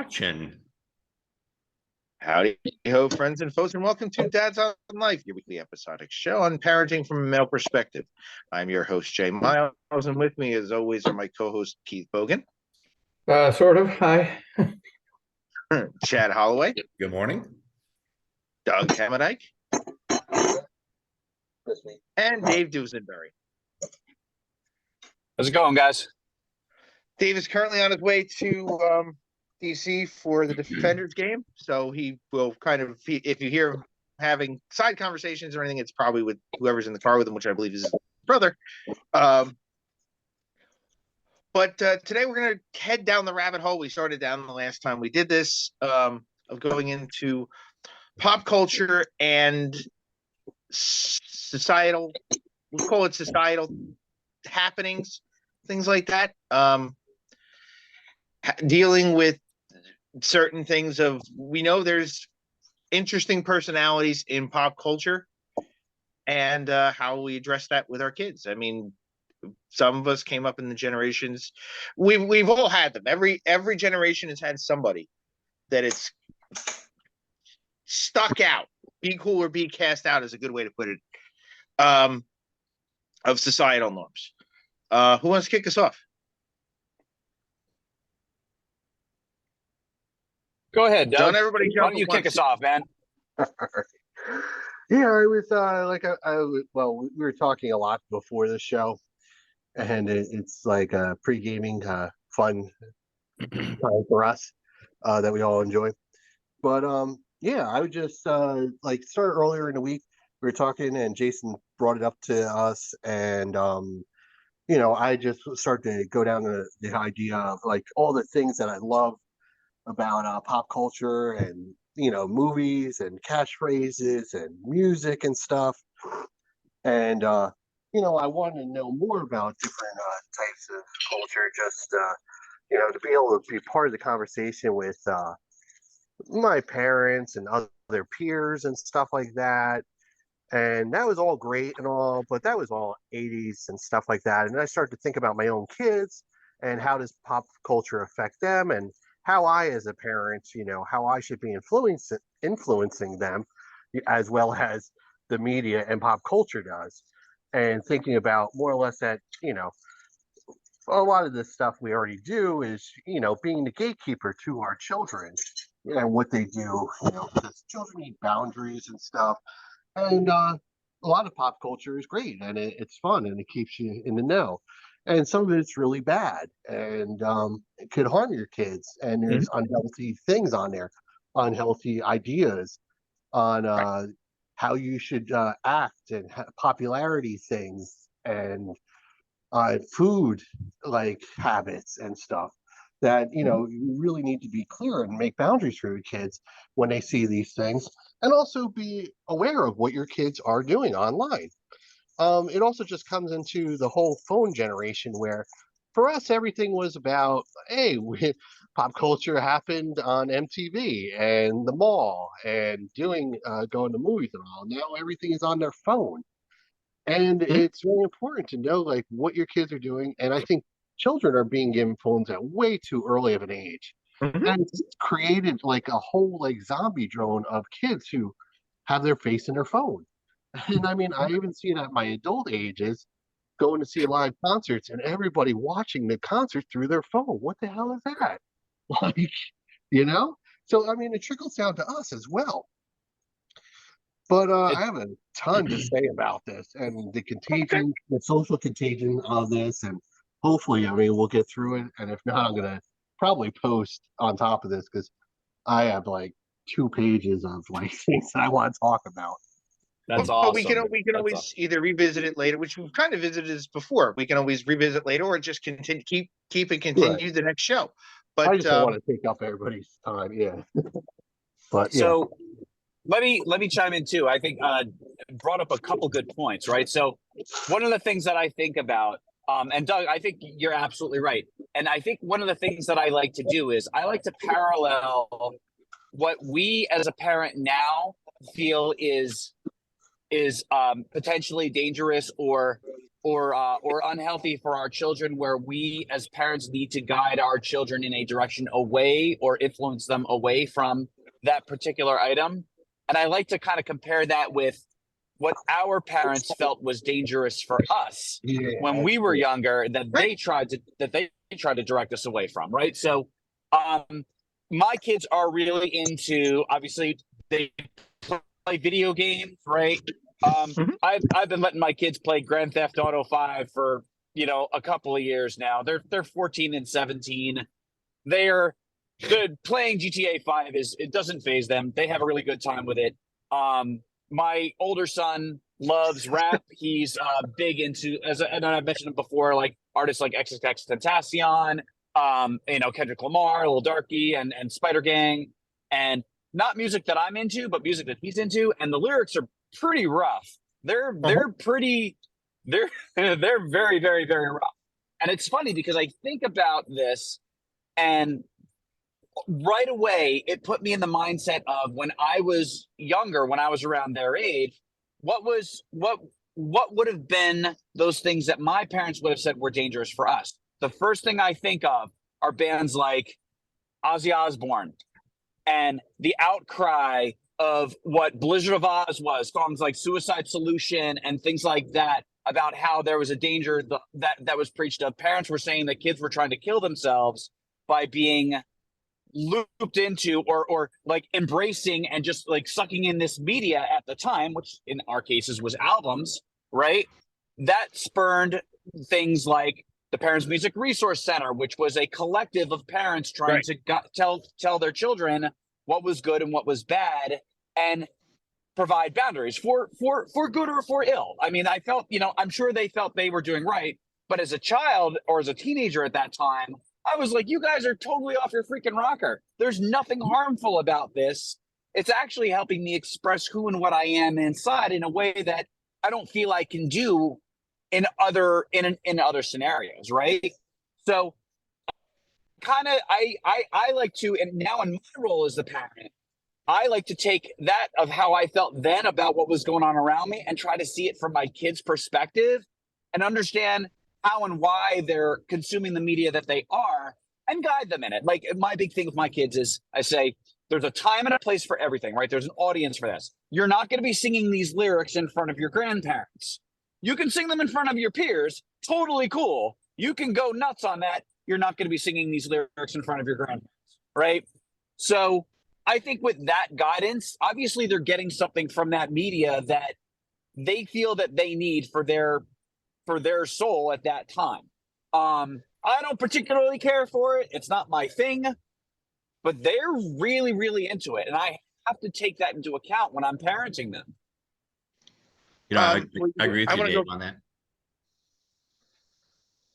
Action. Howdy ho, friends and foes, and welcome to Dad's on Life, your weekly episodic show on parenting from a male perspective. I'm your host, Jay Miles, and with me, as always, are my co-host, Keith Bogan, Sort of. Hi. Chad Holloway, Good morning. Doug Hamadike, and Dave Dusenberry. How's it going, guys? Dave is currently on his way to DC for the Defenders game, so he will if you hear him having side conversations or anything, it's probably with whoever's in the car with him, which I believe is his brother. But today we're going to head down the rabbit hole we started down the last time we did this, of going into pop culture and societal, we'll call it societal happenings, things like that. Dealing with certain things we know there's interesting personalities in pop culture and how we address that with our kids. I mean, some of us came up in the generations, we've all had them. Every generation has had somebody that it's stuck out. Be cool or be cast out is a good way to put it, of societal norms. Who wants to kick us off? Go ahead, Doug. Don't everybody jump. Why don't you kick us off, man? Yeah, I was we were talking a lot before the show, and it's like a pre-gaming fun time for us that we all enjoy. But yeah, I would just start earlier in the week. We were talking, and Jason brought it up to us, and I just started to go down the idea of like all the things that I love about pop culture and movies and catchphrases and music and stuff, and I wanted to know more about different types of culture, just to be able to be part of the conversation with my parents and other peers and stuff like that. And that was all great and all, but that was all 80s and stuff like that. And I started to think about my own kids and how does pop culture affect them, and how I, as a parent, how I should be influencing them, as well as the media and pop culture does. And thinking about more or less that, a lot of the stuff we already do is, being the gatekeeper to our children and what they do, because children need boundaries and stuff. And a lot of pop culture is great, and it's fun, and it keeps you in the know. And some of it's really bad, and it could harm your kids. And there's unhealthy things on there, unhealthy ideas on how you should act, and popularity things, and food like habits and stuff that you really need to be clear and make boundaries for your kids when they see these things, and also be aware of what your kids are doing online. It also just comes into the whole phone generation, where for us everything was about, hey, pop culture happened on MTV and the mall and going to movies and all. Now everything is on their phone, and it's really important to know like what your kids are doing. And I think children are being given phones at way too early of an age, and it's created like a whole like zombie drone of kids who have their face in their phone. And I mean, I even see it at my adult ages, going to see live concerts and everybody watching the concert through their phone. What the hell is that? Like, So, I mean, it trickles down to us as well. But I have a ton to say about this and the contagion, the social contagion of this. And hopefully, I mean, we'll get through it. And if not, I'm going to probably post on top of this, because I have like 2 pages of like things that I want to talk about. That's awesome. We can always either revisit it later, which we've kind of visited this before. We can always revisit later, or just continue, keep it continued the next show. But I just don't want to take up everybody's time. Yeah. But so let me chime in too. I think brought up a couple good points, right? So one of the things that I think about, and Doug, I think you're absolutely right. And I think one of the things that I like to do is I like to parallel what we as a parent now feel is potentially dangerous or or unhealthy for our children, where we as parents need to guide our children in a direction away or influence them away from that particular item. And I like to kind of compare that with what our parents felt was dangerous for us when we were younger, that they tried to direct us away from, right? So my kids are really into, obviously they play video games, right? I've been letting my kids play Grand Theft Auto 5 for, a couple of years now. They're 14 and 17. They're good. Playing GTA 5 it doesn't phase them. They have a really good time with it. My older son loves rap. He's big into, and I've mentioned him before, like artists like XXXTentacion, Kendrick Lamar, Lil Darky, and Spider Gang, and not music that I'm into, but music that he's into. And the lyrics are pretty rough. They're pretty. They're very, very, very rough. And it's funny because I think about this, and right away it put me in the mindset of when I was younger, when I was around their age, what would have been those things that my parents would have said were dangerous for us. The first thing I think of are bands like Ozzy Osbourne and the outcry of what Blizzard of Oz was, songs like Suicide Solution and things like that, about how there was a danger that was preached of. Parents were saying that kids were trying to kill themselves by being looped into or like embracing and just like sucking in this media at the time, which in our cases was albums, right? That spurned things like the Parents Music Resource Center, which was a collective of parents trying to tell their children what was good and what was bad, and provide boundaries for good or for ill. I mean, I felt, I'm sure they felt they were doing right, but as a child or as a teenager at that time, I was like, you guys are totally off your freaking rocker. There's nothing harmful about this. It's actually helping me express who and what I am inside in a way that I don't feel I can do in other scenarios, right? So kind of I like to, and now in my role as the parent, I like to take that of how I felt then about what was going on around me and try to see it from my kids' perspective and understand how and why they're consuming the media that they are, and guide them in it. Like, my big thing with my kids is I say, there's a time and a place for everything, right? There's an audience for this. You're not going to be singing these lyrics in front of your grandparents. You can sing them in front of your peers. Totally cool. You can go nuts on that. You're not going to be singing these lyrics in front of your grandparents, right? So I think with that guidance, obviously they're getting something from that media that they feel that they need for their soul at that time. I don't particularly care for it. It's not my thing, but they're really, really into it. And I have to take that into account when I'm parenting them. I agree with you, Dave, go, on that.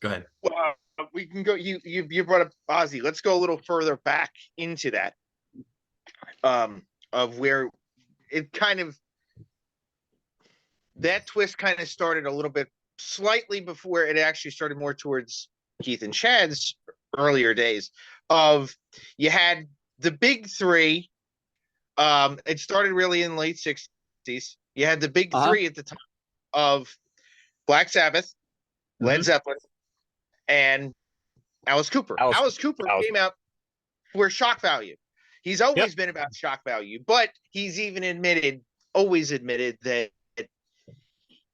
Go ahead. Well, we can go. You brought up Ozzy. Let's go a little further back into that. Of where it kind of, that twist kind of started a little bit slightly before it actually started more towards Keith and Chad's earlier days of, you had the big three. It started really in the late 60s. You had the big three at the time of Black Sabbath, Led Zeppelin, and Alice Cooper. Alice Cooper came out for shock value. He's always been about shock value, but he's even always admitted that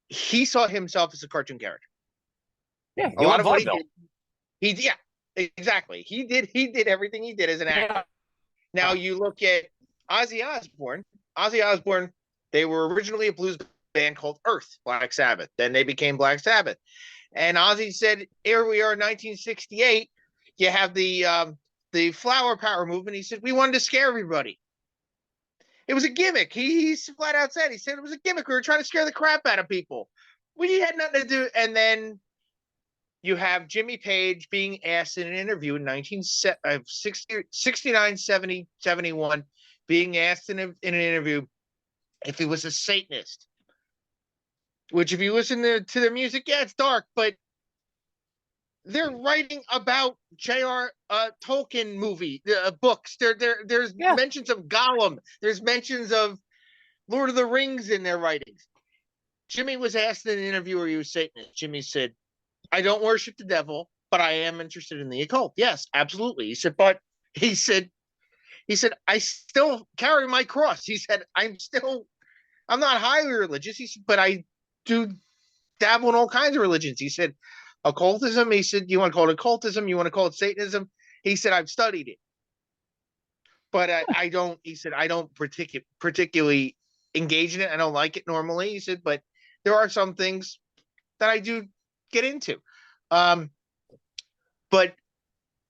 he saw himself as a cartoon character. Yeah, a lot of what he did. Exactly. He did everything he did as an actor. Yeah. Now you look at Ozzy Osbourne. They were originally a blues band called Earth, Black Sabbath. Then they became Black Sabbath. And Ozzy said, here we are in 1968. You have the flower power movement. He said, we wanted to scare everybody. It was a gimmick. He flat out said, it was a gimmick. We were trying to scare the crap out of people. We had nothing to do. And then you have Jimmy Page being asked in an interview in 1969, 70, 71, being asked in an interview if he was a Satanist. Which, if you listen to their music, yeah, it's dark, but they're writing about J.R. Tolkien books. There's mentions of Gollum. There's mentions of Lord of the Rings in their writings. Jimmy was asked in an interview where he was Satanist. Jimmy said, I don't worship the devil, but I am interested in the occult. Yes, absolutely. He said, but he said, I still carry my cross. He said, I'm not highly religious. He said, but I do dabble in all kinds of religions. He said, occultism. He said, you want to call it occultism? You want to call it Satanism? He said, I've studied it, but I don't. He said, I don't particularly engage in it. I don't like it normally. He said, but there are some things that I do get into. But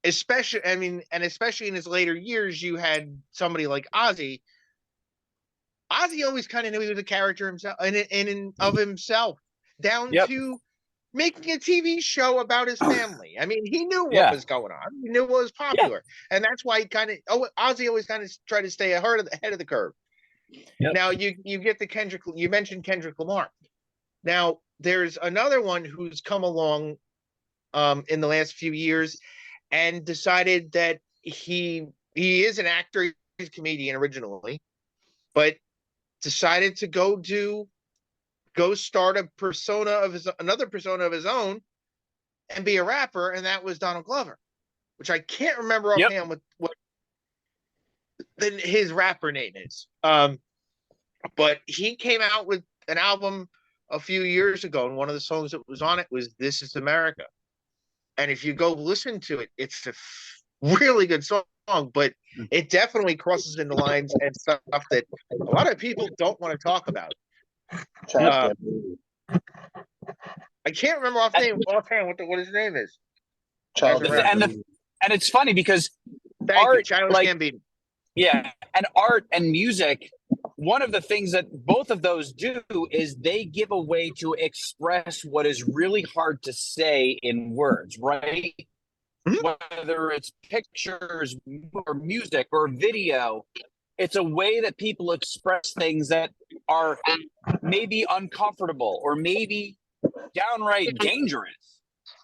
especially, I mean, and especially in his later years, you had somebody like Ozzy. Ozzy always kind of knew he was a character himself, and of himself, down to making a TV show about his family. I mean, he knew what was going on. He knew what was popular, and that's why he Ozzy always kind of tried to stay ahead of the curve. Yep. Now you get the Kendrick. You mentioned Kendrick Lamar. Now there's another one who's come along in the last few years and decided that he is an actor, he's a comedian originally, but decided to go start another persona of his own and be a rapper, and that was Donald Glover, which I can't remember offhand what his rapper name is. But he came out with an album a few years ago, and one of the songs that was on it was This Is America. And if you go listen to it, it's a really good song, but it definitely crosses into lines and stuff that a lot of people don't want to talk about. I can't remember offhand what his name is. And it's funny because Childish Gambino. Yeah, and art and music, one of the things that both of those do is they give a way to express what is really hard to say in words, right? Mm-hmm. Whether it's pictures or music or video, it's a way that people express things that are maybe uncomfortable or maybe downright dangerous.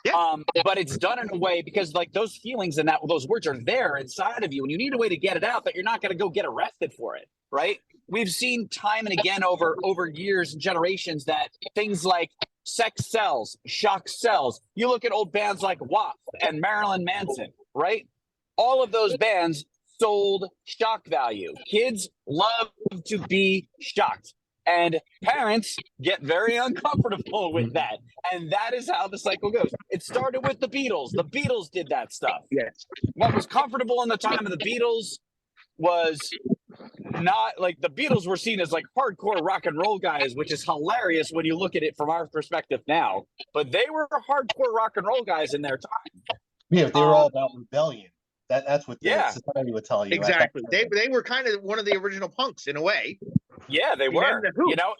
Yeah. But it's done in a way because like those feelings and those words are there inside of you, and you need a way to get it out, but you're not going to go get arrested for it, right? We've seen time and again over years and generations that things like sex sells, shock sells. You look at old bands like WAP and Marilyn Manson, right? All of those bands sold shock value. Kids love to be shocked. And parents get very uncomfortable with that. And that is how the cycle goes. It started with the Beatles. The Beatles did that stuff. Yes. What was comfortable in the time of the Beatles was not like the Beatles were seen as like hardcore rock and roll guys, which is hilarious when you look at it from our perspective now. But they were hardcore rock and roll guys in their time. Yeah, they were all about rebellion. That's what the society would tell you. Exactly. They were kind of one of the original punks in a way. Yeah, they were.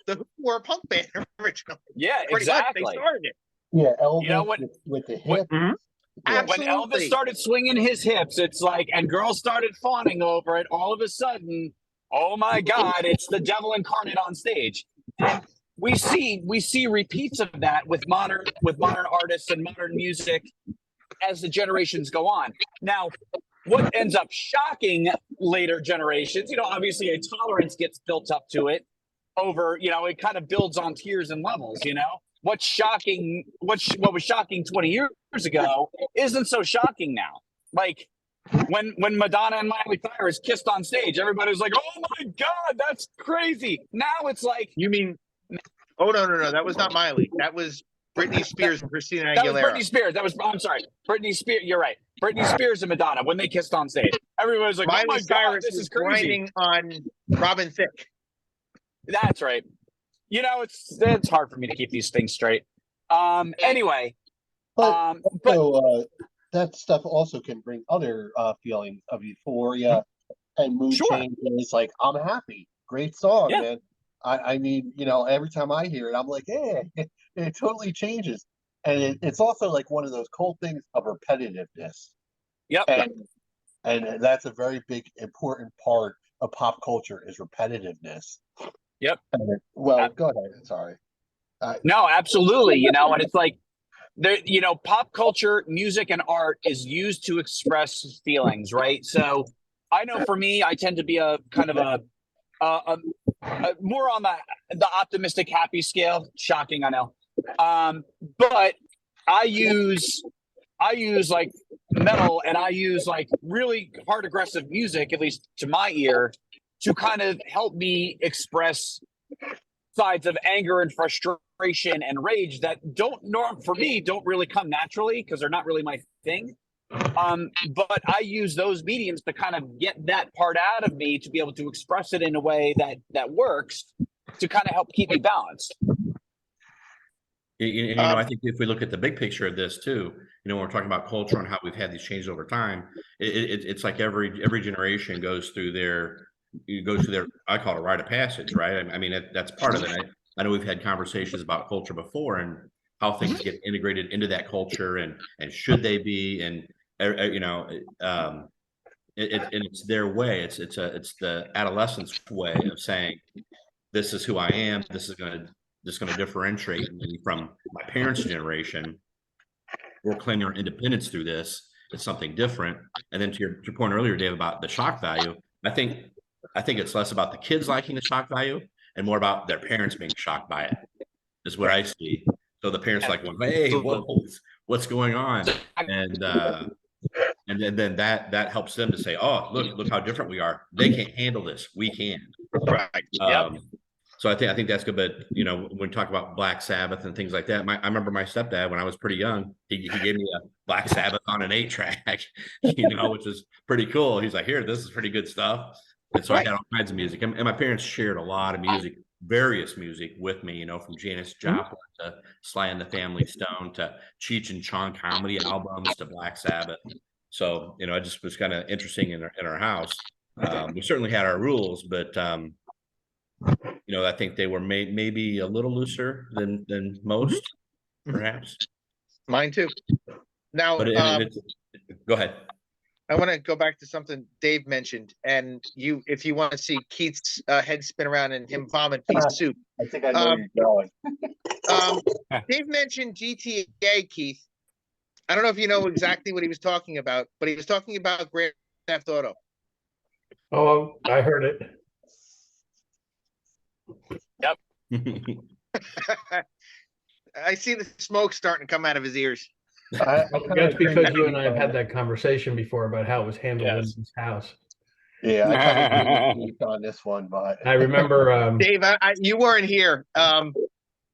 The Who were a punk band originally. Yeah, exactly. They started it. Yeah, Elvis with the hip. When Elvis started swinging his hips, it's like, and girls started fawning over it. All of a sudden, oh my God, it's the devil incarnate on stage. And we see repeats of that with modern artists and modern music as the generations go on. Now, what ends up shocking later generations, obviously a tolerance gets built up to it over, it kind of builds on tiers and levels, What's shocking, what was shocking 20 years ago isn't so shocking now. Like when Madonna and Miley Cyrus kissed on stage, everybody was like, oh my God, that's crazy. Now it's like. You mean, oh, no, that was not Miley. That was Britney Spears and Christina Aguilera. That was Britney Spears. I'm sorry. Britney Spears. You're right. Britney Spears and Madonna when they kissed on stage. Everybody was like, Miley "Oh my Cyrus God, this is crazy." Grinding on Robin Thicke. That's right. It's hard for me to keep these things straight. Anyway, but that stuff also can bring other feelings of euphoria and mood changes. Like, I'm happy. Great song, man. I mean, every time I hear it, I'm like, hey, it totally changes. And it's also like one of those cool things of repetitiveness. Yep. And that's a very big, important part of pop culture is repetitiveness. Yep. Go ahead. Sorry. No, absolutely. And it's like, pop culture, music, and art is used to express feelings, right? So I know for me, I tend to be a kind of more on the optimistic happy scale. Shocking, I know. But I use like metal, and I use like really hard aggressive music, at least to my ear, to kind of help me express sides of anger and frustration and rage that don't really come naturally because they're not really my thing. But I use those mediums to kind of get that part out of me to be able to express it in a way that works to kind of help keep me balanced. I think if we look at the big picture of this too, when we're talking about culture and how we've had these changes over time, it's like every generation goes through their, I call it a rite of passage, right? I mean, that's part of it. I know we've had conversations about culture before and how things get integrated into that culture and should they be, and it's their way. It's the adolescence way of saying, this is who I am. This is going to differentiate me from my parents' generation. We're claiming our independence through this. It's something different. And then to your point earlier, Dave, about the shock value, I think it's less about the kids liking the shock value and more about their parents being shocked by it, is what I see. So the parents like, well, hey, what's going on? And then that helps them to say, oh, look how different we are. They can't handle this. We can. Right. So I think that's good. But when we talk about Black Sabbath and things like that, I remember my stepdad when I was pretty young, he gave me a Black Sabbath on an 8-track, which is pretty cool. He's like, here, this is pretty good stuff. And so I had all kinds of music, and my parents shared a lot of music, various music with me. From Janis Joplin to Sly and the Family Stone to Cheech and Chong comedy albums to Black Sabbath. So it just was kind of interesting in our house. We certainly had our rules, but I think they were maybe a little looser than most, perhaps. Mine too. Now, go ahead. I want to go back to something Dave mentioned, and if you want to see Keith's head spin around and him vomit piece soup. I think I know where you're going. Dave mentioned GTA, Keith. I don't know if you know exactly what he was talking about, but he was talking about Grand Theft Auto. Oh, I heard it. Yep. I see the smoke starting to come out of his ears. That's because you and I have had that conversation before about how it was handled in this house. Yeah, I kind of agree on this one, but I remember Dave, you weren't here.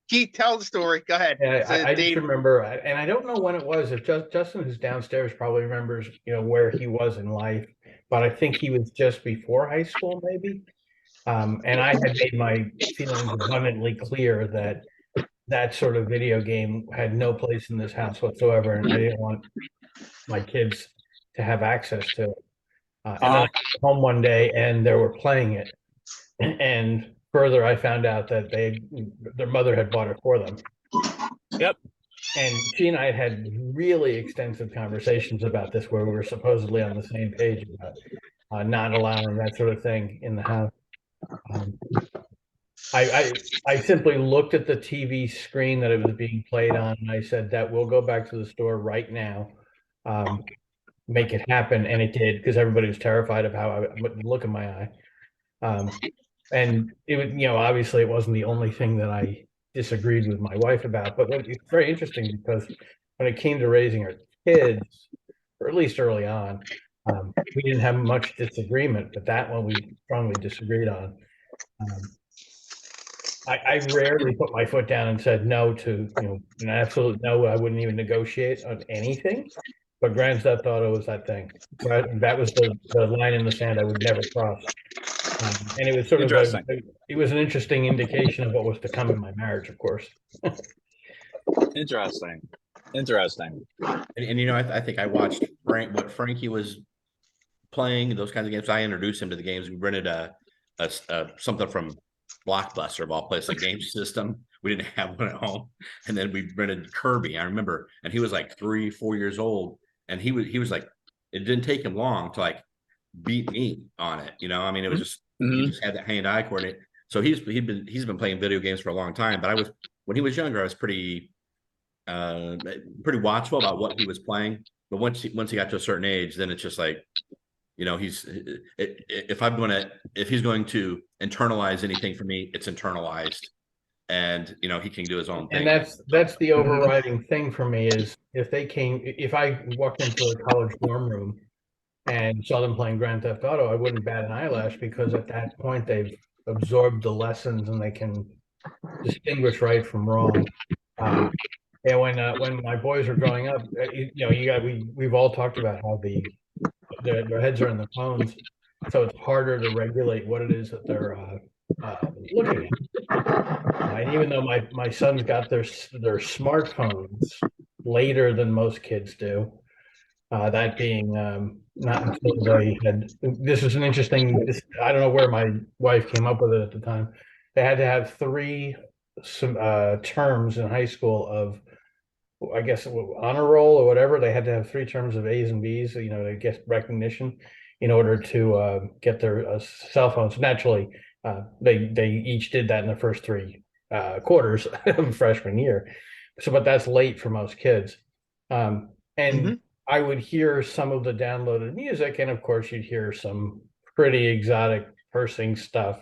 Keith, tell the story. Go ahead. I just remember, and I don't know when it was. If Justin, who's downstairs, probably remembers, where he was in life, but I think he was just before high school, maybe. And I had made my feelings abundantly clear that sort of video game had no place in this house whatsoever, and I didn't want my kids to have access to it. And then I came home one day and they were playing it, and further I found out that their mother had bought it for them. Yep. And she and I had really extensive conversations about this, where we were supposedly on the same page about not allowing that sort of thing in the house. I simply looked at the TV screen that it was being played on, and I said that we'll go back to the store right now, make it happen, and it did, because everybody was terrified of how I would look in my eye. And it was, obviously it wasn't the only thing that I disagreed with my wife about, but it's very interesting because when it came to raising our kids, or at least early on, we didn't have much disagreement, but that one we strongly disagreed on. I rarely put my foot down and said no to, an absolute no. I wouldn't even negotiate on anything. But Grand Theft Auto was that thing. Right? That was the line in the sand I would never cross. And it was sort of it was an interesting indication of what was to come in my marriage, of course. Interesting. And I think I watched what Frankie was playing, those kinds of games. I introduced him to the games. We rented something from Blockbuster, of all places, a game system. We didn't have one at home, and then we rented Kirby. I remember, and he was like 3-4 years old, and he was like, it didn't take him long to like beat me on it. I mean, it was just he just had that hand-eye coordinate. So he's been playing video games for a long time. But when he was younger, I was pretty watchful about what he was playing. But once he got to a certain age, then it's just like You know, if he's going to internalize anything for me, it's internalized, and you know, he can do his own thing. And that's the overriding thing for me is if I walked into a college dorm room and saw them playing Grand Theft Auto, I wouldn't bat an eyelash because at that point they've absorbed the lessons and they can distinguish right from wrong. And when my boys were growing up, we've all talked about how their heads are in the phones, so it's harder to regulate what it is that they're looking at. And even though my sons got their smartphones later than most kids do, that being not until they had. This was an interesting. I don't know where my wife came up with it at the time. They had to have three terms in high school of, I guess, honor roll or whatever. They had to have three terms of A's and B's, to get recognition in order to get their cell phones. Naturally, they each did that in the first three quarters of freshman year. So, but that's late for most kids. And I would hear some of the downloaded music, and of course, you'd hear some pretty exotic cursing stuff.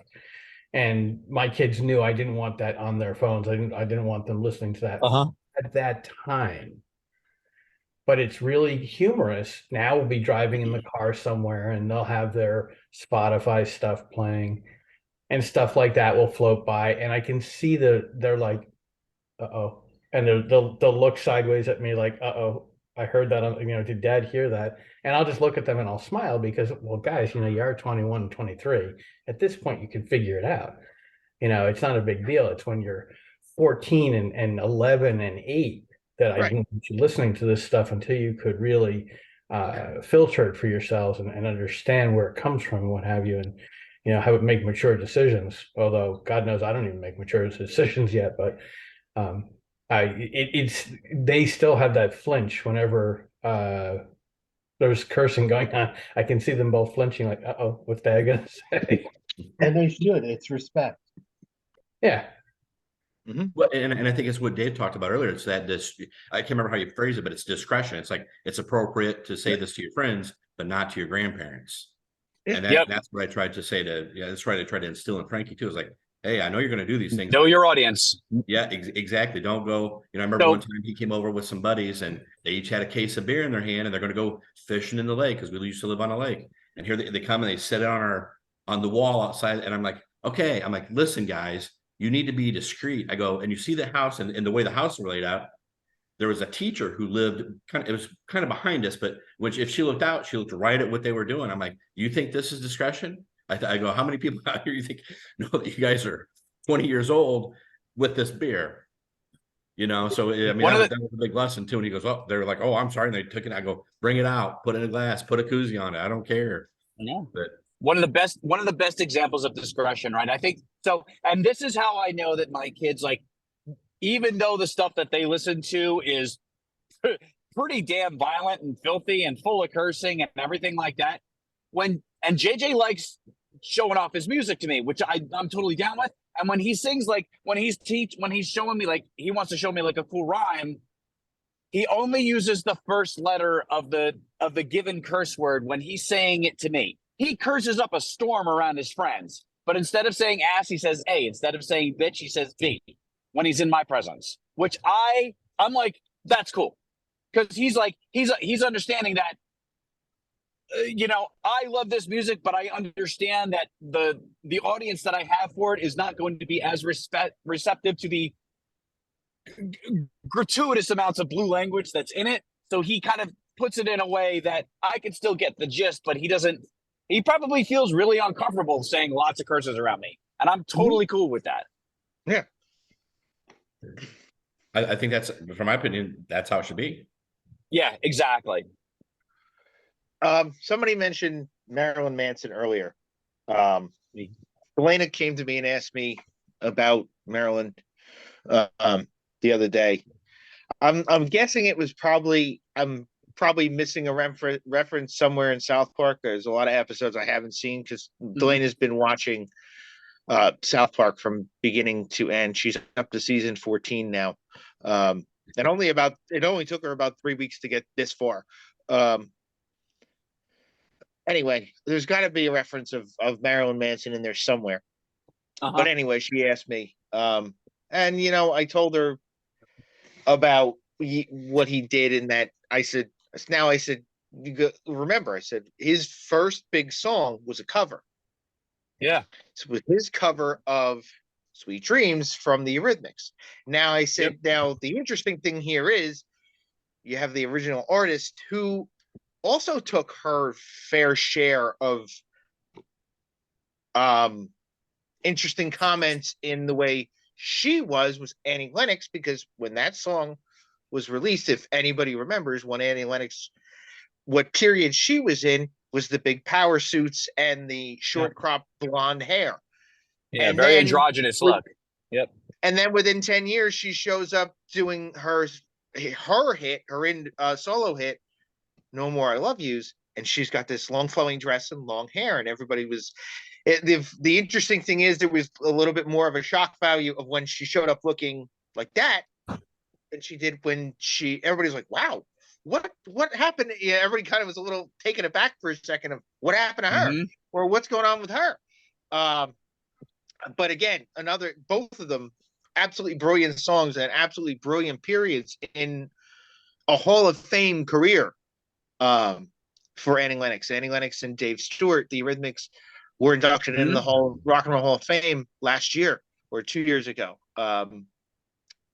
And my kids knew I didn't want that on their phones. I didn't want them listening to that at that time. But it's really humorous. Now we'll be driving in the car somewhere and they'll have their Spotify stuff playing and stuff like that will float by. And I can see they're like, uh-oh. And they'll look sideways at me like, uh-oh, I heard that, did Dad hear that? And I'll just look at them and I'll smile because, well, guys, you are 21 and 23. At this point, you can figure it out. It's not a big deal. It's when you're 14 and 11 and 8 that I didn't want you listening to this stuff until you could really filter it for yourselves and understand where it comes from and what have you, and have it make mature decisions. Although God knows I don't even make mature decisions yet, but they still have that flinch whenever there's cursing going on. I can see them both flinching, like, uh-oh, what's Dad gonna say? And they should. It's respect. Yeah. Well, and I think it's what Dave talked about earlier. It's that I can't remember how you phrase it, but it's discretion. It's like it's appropriate to say this to your friends, but not to your grandparents. And that's what I tried to say that's right. I tried to instill in Frankie too. It's like, hey, I know you're going to do these things. Know your audience. Yeah, exactly. Don't go. I remember one time he came over with some buddies and they each had a case of beer in their hand and they're going to go fishing in the lake because we used to live on a lake. And here they come and they sit it on the wall outside. And I'm like, okay. I'm like, listen, guys, you need to be discreet. I go, and you see the house and the way the house was laid out. There was a teacher who lived it was kind of behind us, but if she looked out, she looked right at what they were doing. I'm like, you think this is discretion? I go, how many people out here you think know that you guys are 20 years old with this beer? So I mean, that was a big lesson too. And he goes, oh, they're like, oh, I'm sorry. And they took it. I go, bring it out, put it in a glass, put a koozie on it. I don't care. Yeah. But one of the best examples of discretion, right? I think so. And this is how I know that my kids, like, even though the stuff that they listen to is pretty damn violent and filthy and full of cursing and everything like that. And JJ likes showing off his music to me, which I'm totally down with. And when he sings, like when he's showing me, like he wants to show me like a cool rhyme, he only uses the first letter of the given curse word when he's saying it to me. He curses up a storm around his friends, but instead of saying ass, he says A. Instead of saying bitch, he says B when he's in my presence, which I'm like, that's cool. Cause he's understanding that, I love this music, but I understand that the audience that I have for it is not going to be as receptive to the gratuitous amounts of blue language that's in it. So he kind of puts it in a way that I can still get the gist, but he probably feels really uncomfortable saying lots of curses around me. And I'm totally cool with that. Yeah. I think that's, from my opinion, that's how it should be. Yeah, exactly. Somebody mentioned Marilyn Manson earlier. Elena came to me and asked me about Marilyn the other day. I'm guessing it was I'm probably missing a reference somewhere in South Park. There's a lot of episodes I haven't seen because Delena's been watching South Park from beginning to end. She's up to season 14 now. And it only took her about 3 weeks to get this far. Anyway, there's got to be a reference of Marilyn Manson in there somewhere. Uh-huh. But anyway, she asked me, and I told her about what he did in that. I said, remember, I said his first big song was a cover. Yeah. So with his cover of Sweet Dreams from the Eurythmics. Now I said, now the interesting thing here is you have the original artist who also took her fair share of interesting comments in the way she was Annie Lennox, because when that song was released, if anybody remembers, when Annie Lennox, what period she was in was the big power suits and the short crop blonde hair. Yeah, And very then androgynous look. Yep. And then within 10 years, she shows up doing her solo hit, No More I Love Yous, and she's got this long flowing dress and long hair, and everybody was. The interesting thing is there was a little bit more of a shock value of when she showed up looking like that than she did when everybody's like, wow, what happened? Yeah, everybody kind of was a little taken aback for a second of what happened to her or what's going on with her. But again, both of them absolutely brilliant songs and absolutely brilliant periods in a Hall of Fame career for Annie Lennox. Annie Lennox and Dave Stewart, the Eurythmics, were inducted in the Rock and Roll Hall of Fame last year or 2 years ago.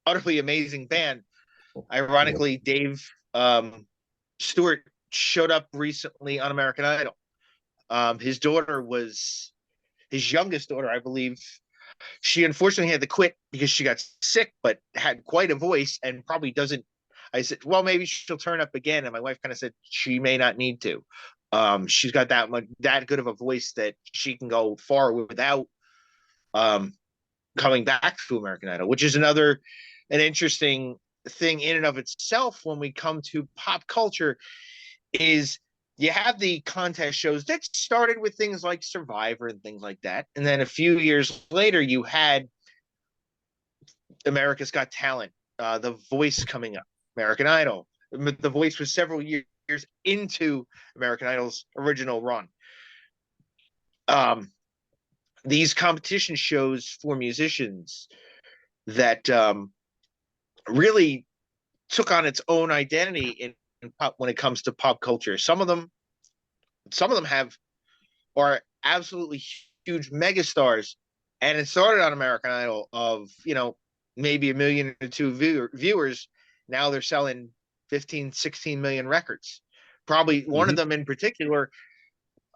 Utterly amazing band. Ironically, Dave Stewart showed up recently on American Idol. His youngest daughter, I believe, she unfortunately had to quit because she got sick, but had quite a voice and probably doesn't. I said, well, maybe she'll turn up again. And my wife kind of said she may not need to. She's got that good of a voice that she can go far without coming back to American Idol, which is an interesting thing in and of itself when we come to pop culture is you have the contest shows that started with things like Survivor and things like that. And then a few years later, you had America's Got Talent, The Voice coming up, American Idol. The Voice was several years into American Idol's original run. These competition shows for musicians that really took on its own identity in pop when it comes to pop culture. Some of them are absolutely huge megastars, and it started on American Idol of maybe 1 million or 2 viewers. Now they're selling 15, 16 million records. Probably one of them in particular,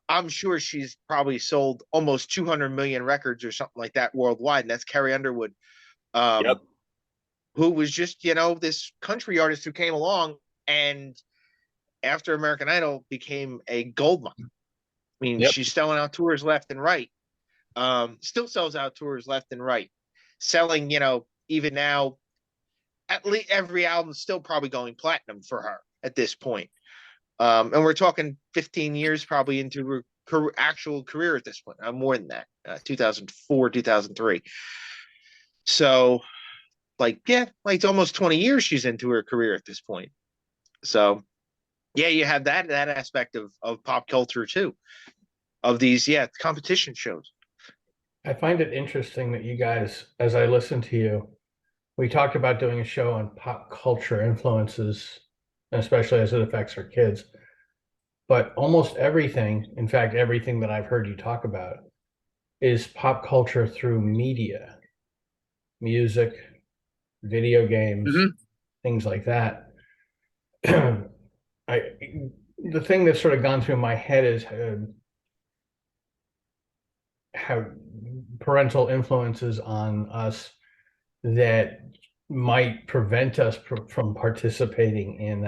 I'm sure she's probably sold almost 200 million records or something like that worldwide, and that's Carrie Underwood, who was just this country artist who came along and after American Idol became a gold mine. I mean, she's selling out tours left and right. Still sells out tours left and right. Selling, even now, at least every album is still probably going platinum for her at this point. And we're talking 15 years probably into her actual career at this point. More than that, 2004, 2003. So, it's almost 20 years she's into her career at this point. So, yeah, you have that aspect of pop culture too, of these competition shows. I find it interesting that you guys, as I listen to you, we talked about doing a show on pop culture influences, especially as it affects our kids. But almost everything, in fact, everything that I've heard you talk about is pop culture through media, music, video games, things like that. The thing that's sort of gone through my head is how parental influences on us that might prevent us from participating in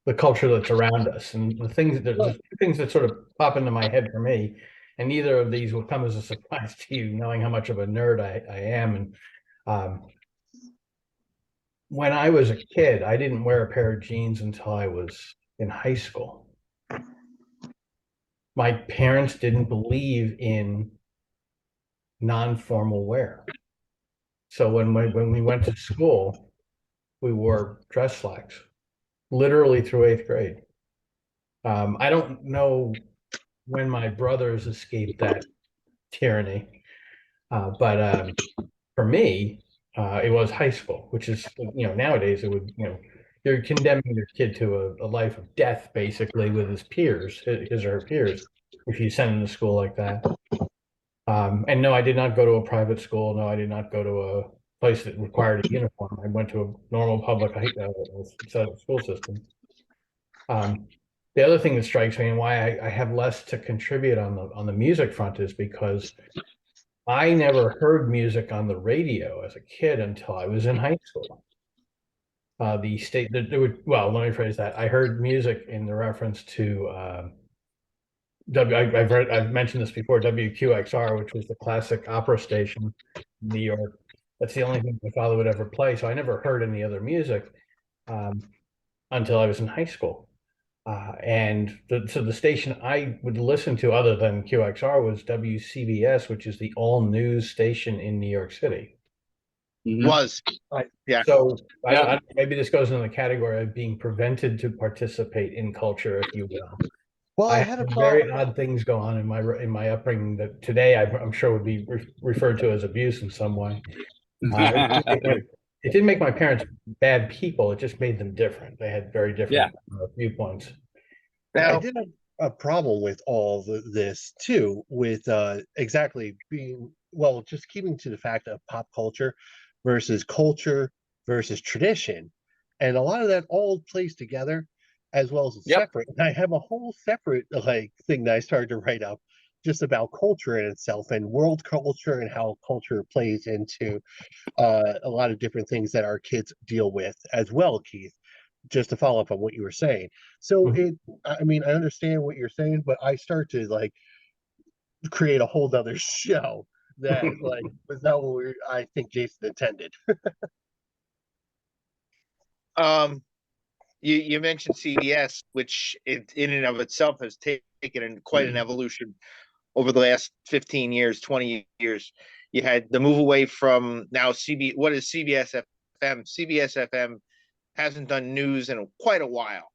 the culture that's around us. And there's two things that sort of pop into my head for me, and neither of these will come as a surprise to you, knowing how much of a nerd I am. And when I was a kid, I didn't wear a pair of jeans until I was in high school. My parents didn't believe in non-formal wear. So when we went to school, we wore dress slacks, literally through 8th grade. I don't know when my brothers escaped that tyranny, but for me, it was high school, which is, nowadays it would, you're condemning your kid to a life of death, basically, with his or her peers, if you send them to school like that. And no, I did not go to a private school. No, I did not go to a place that required a uniform. I went to a normal public school system. The other thing that strikes me and why I have less to contribute on the music front is because I never heard music on the radio as a kid until I was in high school. Let me rephrase that. I heard music in the reference to I've mentioned this before, WQXR, which was the classic opera station in New York. That's the only thing my father would ever play. So I never heard any other music until I was in high school. So the station I would listen to other than QXR was WCBS, which is the all news station in New York City. Was. Yeah. So maybe this goes in the category of being prevented to participate in culture, if you will. Well, I had very odd things go on in my upbringing that today I'm sure would be referred to as abuse in some way. It didn't make my parents bad people. It just made them different. They had very different viewpoints. Now, I did have a problem with all this too, with exactly being, well, just keeping to the fact of pop culture versus tradition. And a lot of that all plays together as well as separate. And I have a whole separate thing that I started to write up just about culture in itself and world culture and how culture plays into a lot of different things that our kids deal with as well, Keith, just to follow up on what you were saying. So I understand what you're saying, but I start to create a whole nother show that was not what I think Jason intended. You mentioned CBS, which in and of itself has taken quite an evolution over the last 15 years, 20 years. You had the move away from now what is CBS FM? CBS FM hasn't done news in quite a while.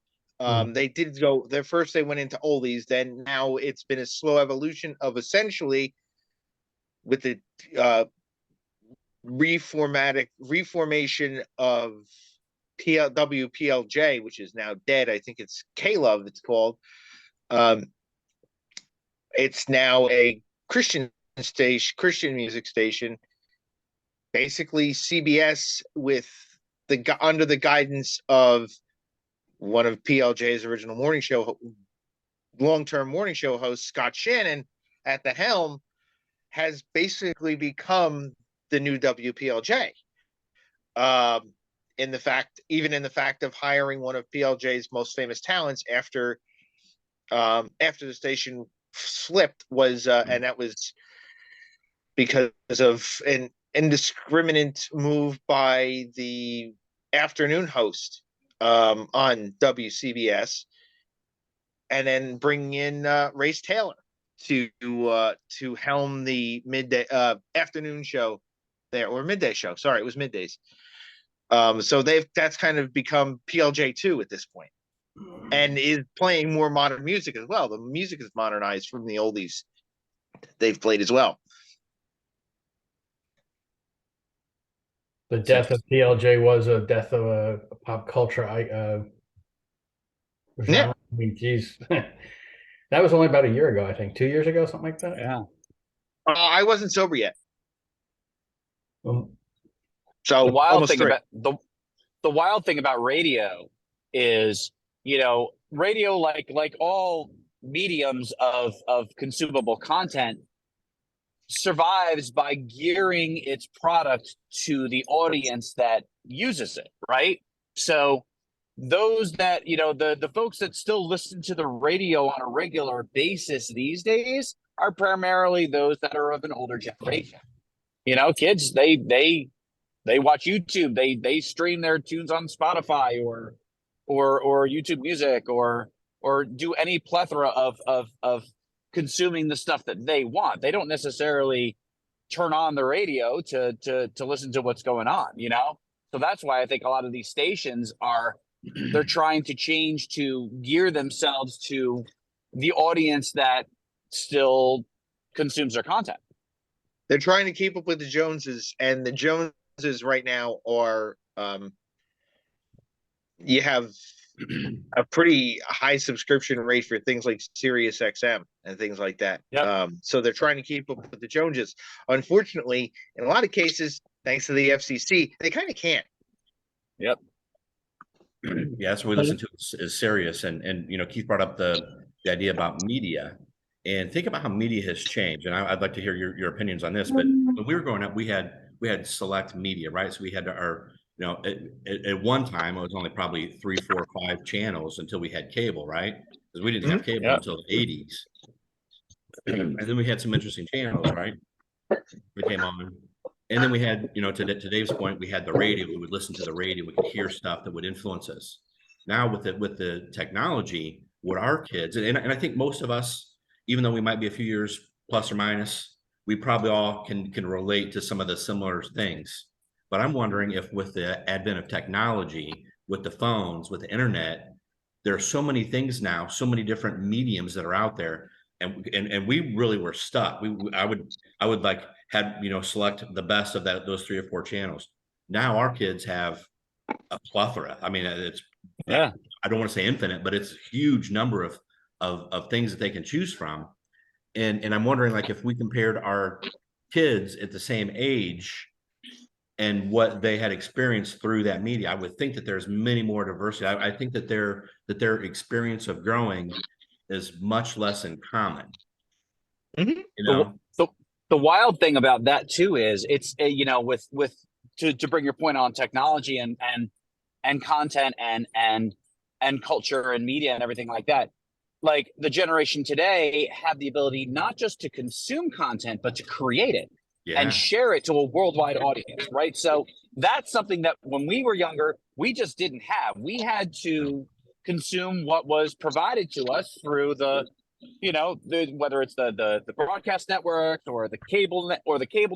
They did go there first. They went into oldies. Then now it's been a slow evolution of essentially with the reformation of WPLJ, which is now dead. I think it's K-Love. It's called. It's now a Christian music station. Basically, CBS with under the guidance of one of PLJ's original long-term morning show hosts, Scott Shannon, at the helm, has basically become the new WPLJ. In the fact of hiring one of PLJ's most famous talents after the station slipped and that was because of an indiscriminate move by the afternoon host on WCBS, and then bringing in Race Taylor to helm the midday afternoon show there, or midday show. Sorry, it was middays. So that's kind of become PLJ2 at this point, and is playing more modern music as well. The music is modernized from the oldies they've played as well. The death of PLJ was a death of a pop culture. Yeah. I mean, geez, that was only about a year ago. I think 2 years ago, something like that. Yeah. I wasn't sober yet. So the wild thing about radio is, radio, like all mediums of consumable content, survives by gearing its product to the audience that uses it, right? So those that, the folks that still listen to the radio on a regular basis these days are primarily those that are of an older generation. Kids, they watch YouTube, they stream their tunes on Spotify or YouTube Music or do any plethora of consuming the stuff that they want. They don't necessarily turn on the radio to listen to what's going on, So that's why I think a lot of these stations are they're trying to change to gear themselves to the audience that still consumes their content. They're trying to keep up with the Joneses, and the Joneses right now are you have a pretty high subscription rate for things like Sirius XM and things like that. Yep. So they're trying to keep up with the Joneses. Unfortunately, in a lot of cases, thanks to the FCC, they kind of can't. Yep. Yeah, that's what we listen to is Sirius, and Keith brought up the idea about media, and think about how media has changed. And I'd like to hear your opinions on this. But when we were growing up, we had select media, right? So we had our at one time it was only probably 3, 4, 5 channels until we had cable, right? Because we didn't have cable Yeah. until the 80s, and then we had some interesting channels, right? We came on. And then we had, to Dave's point, we had the radio. We would listen to the radio. We could hear stuff that would influence us. Now with the technology, what our kids, and I think most of us, even though we might be a few years plus or minus, we probably all can relate to some of the similar things. But I'm wondering if with the advent of technology, with the phones, with the internet, there are so many things now, so many different mediums that are out there, and we really were stuck. I would like had select the best of those 3 or 4 channels. Now our kids have a plethora. I mean, it's Yeah. I don't want to say infinite, but it's a huge number of things that they can choose from. And I'm wondering, like, if we compared our kids at the same age and what they had experienced through that media, I would think that there's many more diversity. I think that their experience of growing is much less in common. Mhm. The wild thing about that too is it's with to bring your point on technology and content and culture and media and everything like that. Like the generation today have the ability not just to consume content, but to create it and share it to a worldwide audience, right? So that's something that when we were younger, we just didn't have. We had to consume what was provided to us through whether it's the broadcast networks or the cable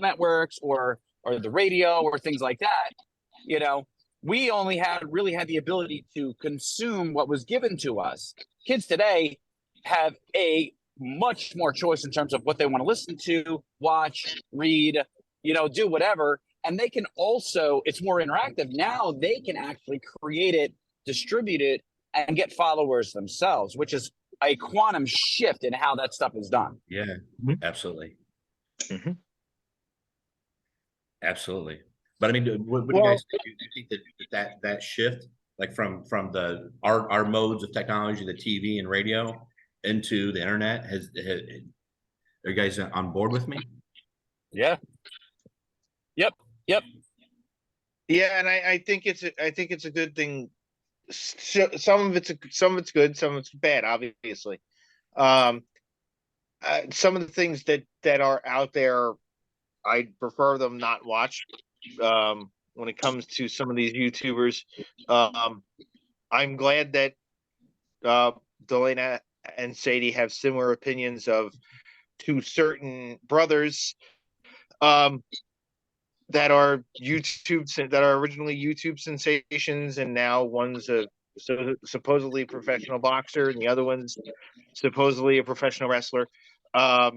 networks or the radio or things like that. We only really had the ability to consume what was given to us. Kids today have a much more choice in terms of what they want to listen to, watch, read, do whatever. And they can also, it's more interactive. Now they can actually create it, distribute it, and get followers themselves, which is a quantum shift in how that stuff is done. Yeah, absolutely. Mhm. Absolutely. But I mean, what do you guys think? Do you think that shift, like from our modes of technology, the TV and radio, into the internet, are you guys on board with me? Yeah. Yep. Yeah, and I think it's a good thing. Some of it's good, some of it's bad, obviously. Some of the things that are out there, I prefer them not watch. When it comes to some of these YouTubers, I'm glad that Delana and Sadie have similar opinions of 2 certain brothers that are originally YouTube sensations, and now one's a supposedly professional boxer and the other one's supposedly a professional wrestler. I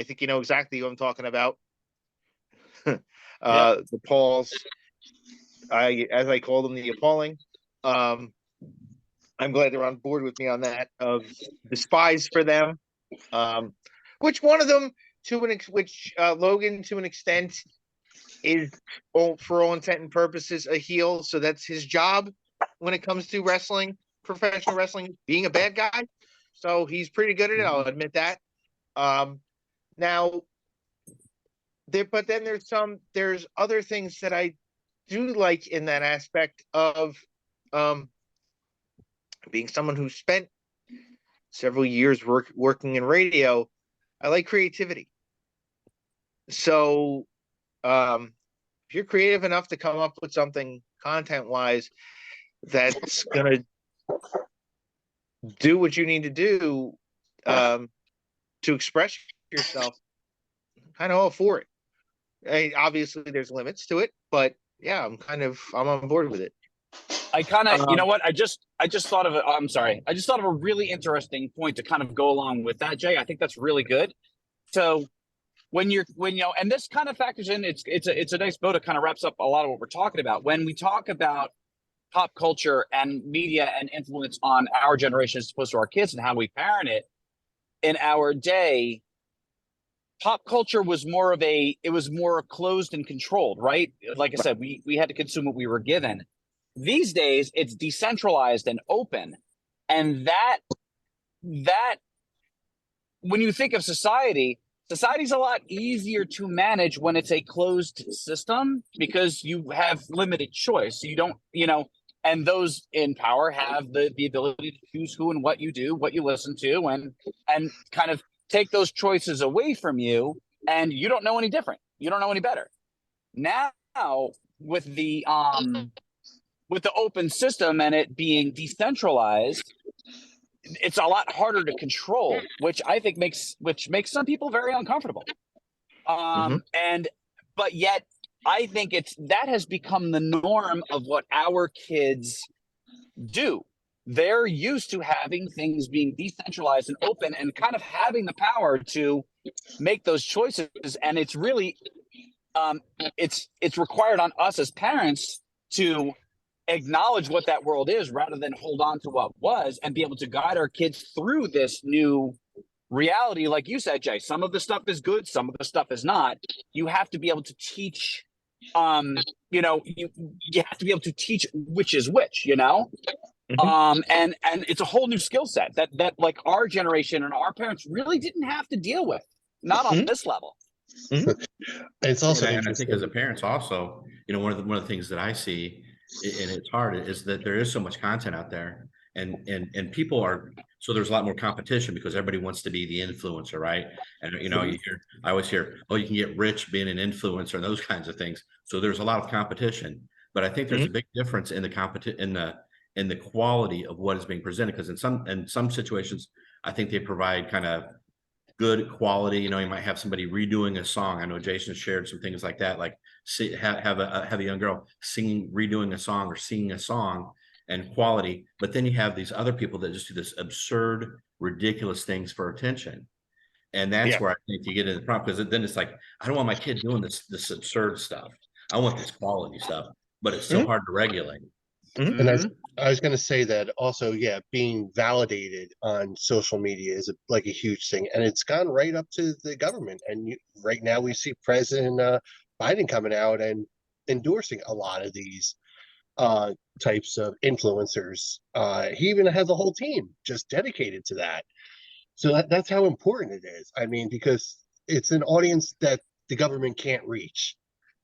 think you know exactly who I'm talking about. The Pauls, as I call them, the appalling. I'm glad they're on board with me on that. Of despise for them, which one of them Logan to an extent is, for all intent and purposes, a heel. So that's his job when it comes to wrestling, professional wrestling, being a bad guy. So he's pretty good at it. I'll admit that. Now, but then there's other things that I do like in that aspect of being someone who spent several years working in radio. I like creativity. So if you're creative enough to come up with something content-wise that's gonna do what you need to do to express yourself, kind of all for it. Obviously there's limits to it, but yeah, I'm on board with it. I kind of, you know Um, what? I just thought of I'm sorry. I just thought of a really interesting point to kind of go along with that, Jay. I think that's really good. So when you know, and this kind of factors in, it's a nice bow to kind of wraps up a lot of what we're talking about. When we talk about pop culture and media and influence on our generation as opposed to our kids and how we parent it in our day, pop culture was more of it was more closed and controlled, right? Like I said, we had to consume what we were given. These days it's decentralized and open. And that when you think of society's a lot easier to manage when it's a closed system because you have limited choice. You don't, you know, and those in power have the ability to choose who and what you do, what you listen to, and kind of take those choices away from you, and you don't know any different. You don't know any better. Now with the open system and it being decentralized, it's a lot harder to control, which I think makes some people very uncomfortable. And but yet I think that has become the norm of what our kids do. They're used to having things being decentralized and open and kind of having the power to make those choices. And it's really it's required on us as parents to acknowledge what that world is rather than hold on to what was and be able to guide our kids through this new reality. Like you said, Jay, some of the stuff is good, some of the stuff is not. You have to be able to teach you know, you have to be able to teach which is which, you know. And it's a whole new skill set that like our generation and our parents really didn't have to deal with, not on this level. It's also And I think as interesting. a parents also, you know, one of the things that I see, and it's hard, is that there is so much content out there, and people are, so there's a lot more competition because everybody wants to be the influencer, right? And you know, I always hear, oh, you can get rich being an influencer and those kinds of things. So there's a lot of competition, but I think there's a big difference in the in the quality of what is being presented, because in some situations, I think they provide kind of good quality. You know, you might have somebody redoing a song. I know Jason shared some things like that, like have a young girl redoing a song or singing a song and quality. But then you have these other people that just do this absurd, ridiculous things for attention. And that's where I think you get in the problem, because then it's like, I don't want my kid doing this absurd stuff. I want this quality stuff, but it's so hard to regulate. And I was going to say that also, yeah, being validated on social media is like a huge thing, and it's gone right up to the government. And right now we see President Biden coming out and endorsing a lot of these types of influencers. He even has a whole team just dedicated to that. So that's how important it is. I mean, because it's an audience that the government can't reach,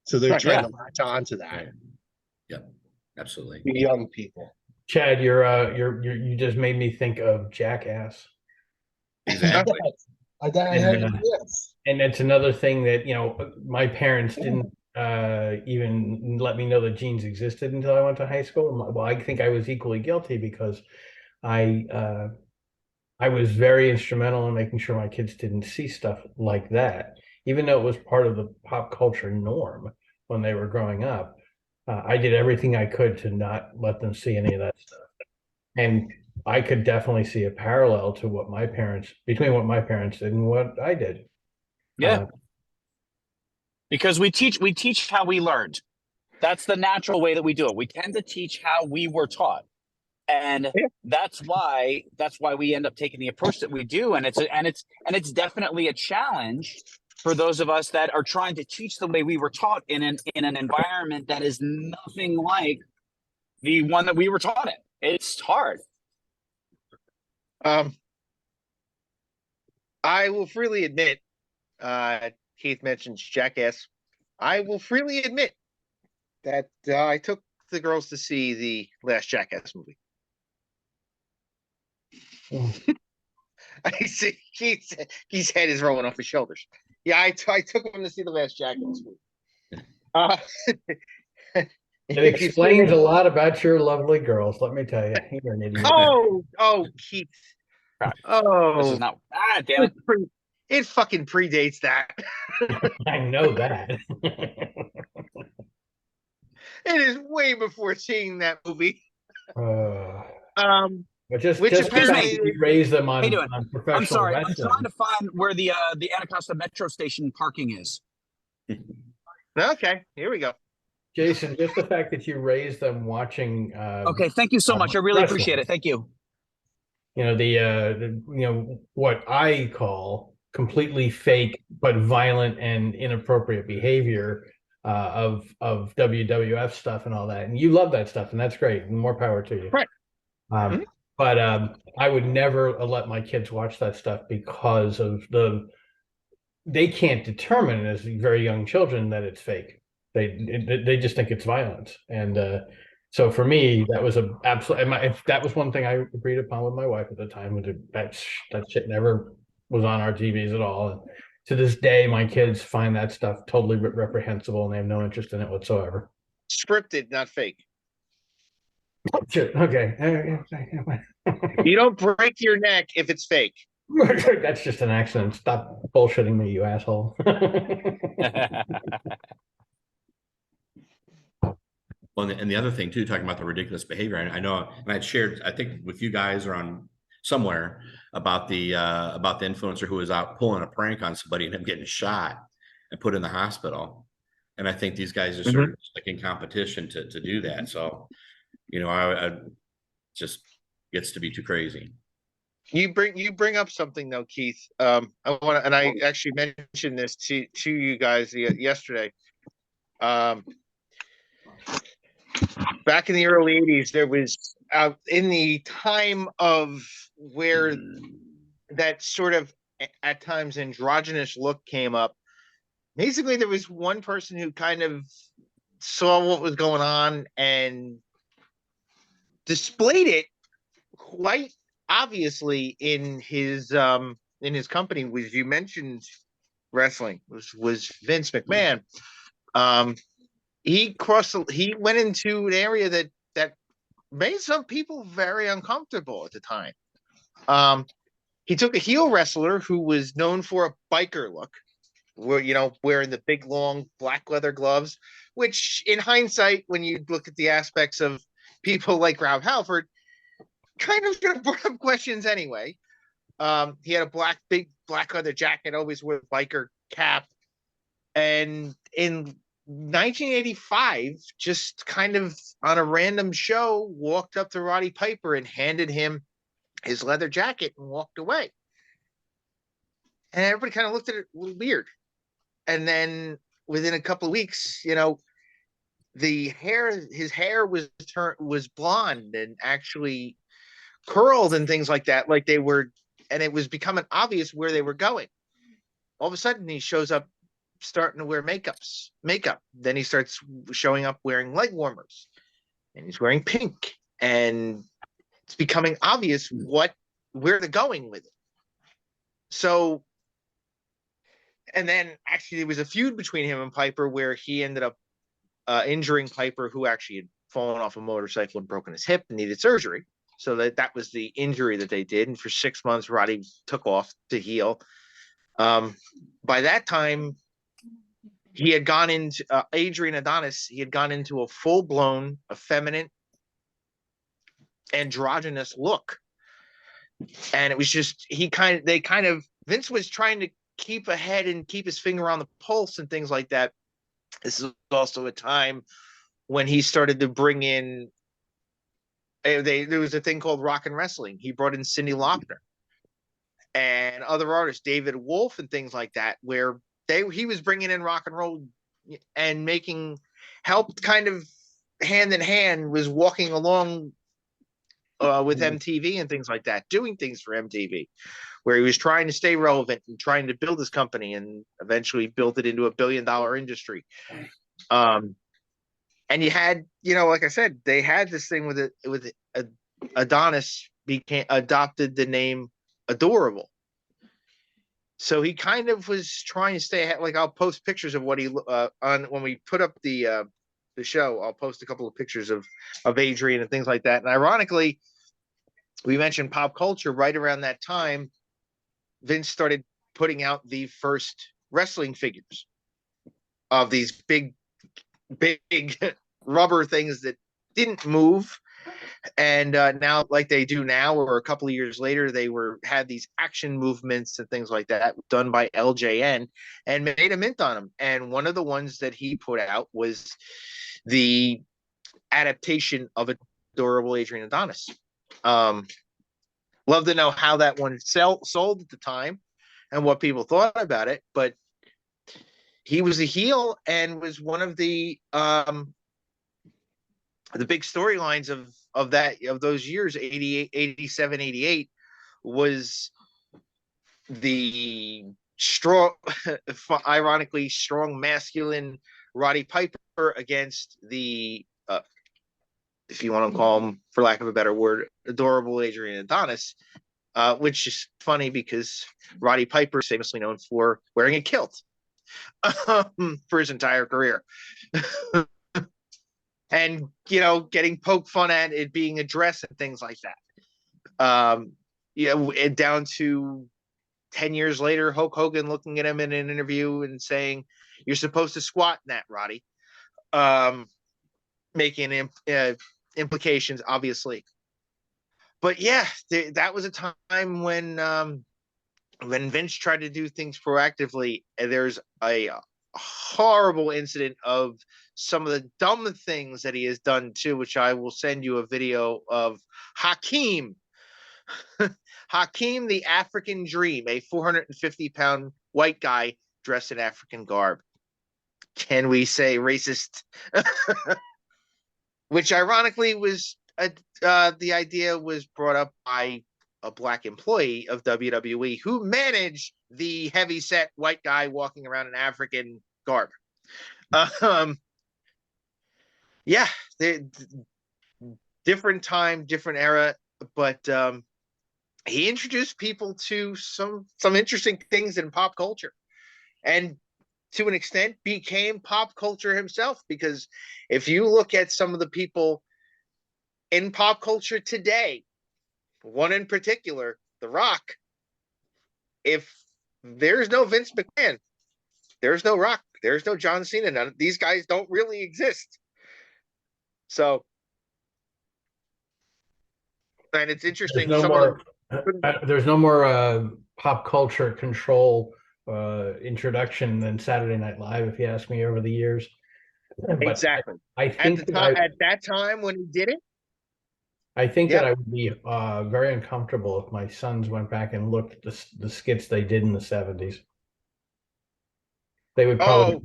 so they're trying to latch on to that. Yep, absolutely. Young people. Chad, you just made me think of Jackass. Exactly. Yes. And it's another thing that, you know, my parents didn't even let me know that genes existed until I went to high school. Well, I think I was equally guilty because I was very instrumental in making sure my kids didn't see stuff like that, even though it was part of the pop culture norm when they were growing up. I did everything I could to not let them see any of that stuff. And I could definitely see a parallel to between what my parents did and what I did. Yeah. Because we teach how we learned. That's the natural way that we do it. We tend to teach how we were taught. And that's why we end up taking the approach that we do. And it's definitely a challenge for those of us that are trying to teach the way we were taught in an environment that is nothing like the one that we were taught in. It's hard. I will freely admit, Keith mentions Jackass. I will freely admit that I took the girls to see the last Jackass movie. I see Keith's head is rolling off his shoulders. Yeah, I took him to see the last Jackass movie. It explains a lot about your lovely girls. Let me tell you, you're an idiot. Oh, Keith. Oh, this is not. Damn it! It fucking predates that. I know that. It is way before seeing that movie. Um, But just Which just the fact apparently- that you raise them How you doing? on I'm professional sorry. I'm wrestling. trying to find where the Anacostia Metro Station parking is. okay, here we go. Jason, just the fact that you raise them watching Okay, thank you so much. I really wrestling. appreciate it. Thank you. You know, what I call completely fake but violent and inappropriate behavior of WWF stuff and all that. And you love that stuff, and that's great. More power to you. Right. Um, Mhm. But I would never let my kids watch that stuff because of they can't determine as very young children that it's fake. They just think it's violence. And so for me, that was a absolute. That was one thing I agreed upon with my wife at the time. That shit never was on our TVs at all. And to this day, my kids find that stuff totally reprehensible, and they have no interest in it whatsoever. Scripted, not fake. Shit. Okay. You don't break your neck if it's fake. That's just an accident. Stop bullshitting me, you asshole. Well, and the other thing too, talking about the ridiculous behavior, I know, and I'd shared, I think with you guys or on somewhere about the influencer who was out pulling a prank on somebody and him getting shot and put in the hospital. And I think these guys are sort of like in competition to do that. So, you know, I just gets to be too crazy. You bring up something though, Keith. I want to, and I actually mentioned this to you guys yesterday. Back in the early 80s, there was in the time of where that sort of at times androgynous look came up. Basically, there was one person who kind of saw what was going on and displayed it quite obviously in his company. Was, you mentioned wrestling, was Vince McMahon. He went into an area that made some people very uncomfortable at the time. He took a heel wrestler who was known for a biker look, where, you know, wearing the big long black leather gloves, which in hindsight, when you look at the aspects of people like Rob Halford, kind of gonna bring up questions anyway. He had a big black leather jacket, always wore a biker cap, and in 1985, just kind of on a random show, walked up to Roddy Piper and handed him his leather jacket and walked away. And everybody kind of looked at it a little weird. And then within a couple of weeks, you know, his hair was blonde and actually curled and things like that, like they were, and it was becoming obvious where they were going. All of a sudden, he shows up starting to wear makeup. Then he starts showing up wearing leg warmers, and he's wearing pink, and it's becoming obvious where they're going with it. So, and then actually there was a feud between him and Piper where he ended up injuring Piper, who actually had fallen off a motorcycle and broken his hip and needed surgery. So that was the injury that they did. And for 6 months, Roddy took off to heal. By that time, he had gone into Adrian Adonis. He had gone into a full-blown, effeminate, androgynous look, and it was just Vince was trying to keep ahead and keep his finger on the pulse and things like that. This is also a time when he started to bring in. There was a thing called Rock and Wrestling. He brought in Cyndi Lauper and other artists, David Wolf and things like that, where he was bringing in rock and roll and helped kind of hand in hand, was walking along with MTV and things like that, doing things for MTV, where he was trying to stay relevant and trying to build his company, and eventually built it into $1 billion industry. And you had, you know, like I said, they had this thing with Adonis adopted the name Adorable. So he kind of was trying to stay ahead. Like, I'll post pictures of what he on when we put up the show. I'll post a couple of pictures of Adrian and things like that. And ironically, we mentioned pop culture. Right around that time, Vince started putting out the first wrestling figures of these big rubber things that didn't move, And now, like they do now, or a couple of years later, they had these action movements and things like that done by LJN and made a mint on them. And one of the ones that he put out was the adaptation of Adorable Adrian Adonis. Love to know how that one sold at the time and what people thought about it, but he was a heel and was one of the big storylines of those years, 88, 87, 88, was the strong, ironically strong masculine Roddy Piper against the if you want to call him, for lack of a better word, Adorable Adrian Adonis, which is funny because Roddy Piper is famously known for wearing a kilt for his entire career. And, getting poked fun at it being a dress and things like that. And down to 10 years later, Hulk Hogan looking at him in an interview and saying, "You're supposed to squat in that, Roddy." Making implications, obviously. But yeah, that was a time when Vince tried to do things proactively. And there's a horrible incident of some of the dumb things that he has done too, which I will send you a video of. Hakeem, the African Dream, a 450-pound white guy dressed in African garb. Can we say racist? Which ironically was the idea was brought up by a black employee of WWE who managed the heavy-set white guy walking around in African garb. Yeah, different time, different era, but he introduced people to some interesting things in pop culture, and to an extent became pop culture himself, because if you look at some of the people in pop culture today, one in particular, The Rock, if there's no Vince McMahon, there's no Rock, there's no John Cena, none of these guys don't really exist. So, and it's interesting. There's no more pop culture control introduction than Saturday Night Live, if you ask me, over the years. But exactly. I think at that time when he did it, I think that I would be very uncomfortable if my sons went back and looked at the skits they did in the 70s. They would probably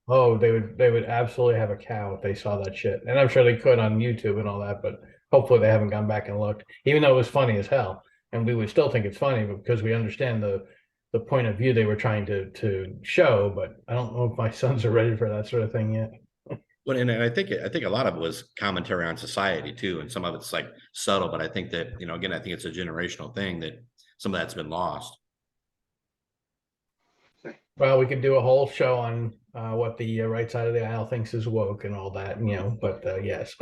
they would absolutely have a cow if they saw that shit. And I'm sure they could on YouTube and all that, but hopefully they haven't gone back and looked, even though it was funny as hell. And we would still think it's funny because we understand the point of view they were trying to show, but I don't know if my sons are ready for that sort of thing yet. Well, and I think a lot of it was commentary on society too, and some of it's like subtle. But I think that again, I think it's a generational thing that some of that's been lost. Well, we could do a whole show on what the right side of the aisle thinks is woke and all that, but yes.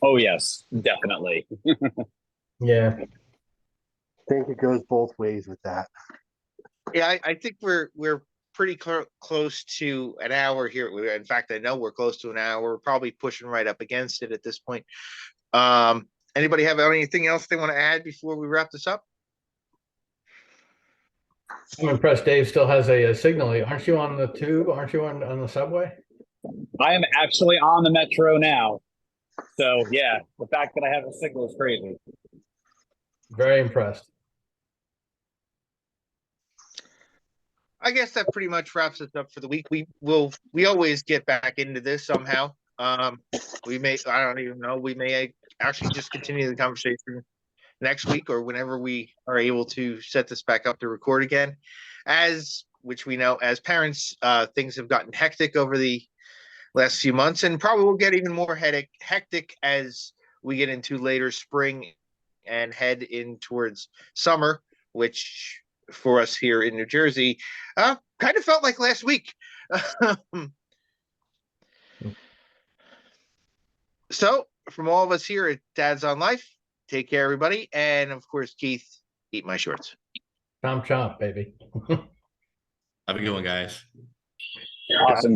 Oh yes, definitely. Yeah. I think it goes both ways with that. Yeah, I think we're pretty close to an hour here. In fact, I know we're close to an hour. We're probably pushing right up against it at this point. Anybody have anything else they want to add before we wrap this up? I'm impressed Dave still has a signal. Aren't you on the tube? Aren't you on the subway? I am actually on the metro now. So yeah, the fact that I have a signal is crazy. Very impressed. I guess that pretty much wraps us up for the week. We always get back into this somehow. I don't even know, we may actually just continue the conversation next week or whenever we are able to set this back up to record again. Which we know as parents, things have gotten hectic over the last few months, and probably will get even more hectic as we get into later spring and head in towards summer, which for us here in New Jersey, kind of felt like last week. So from all of us here at Dad's on Life, take care, everybody. And of course, Keith, eat my shorts. Chomp chomp, baby. Have a good one, guys. Awesome, guys.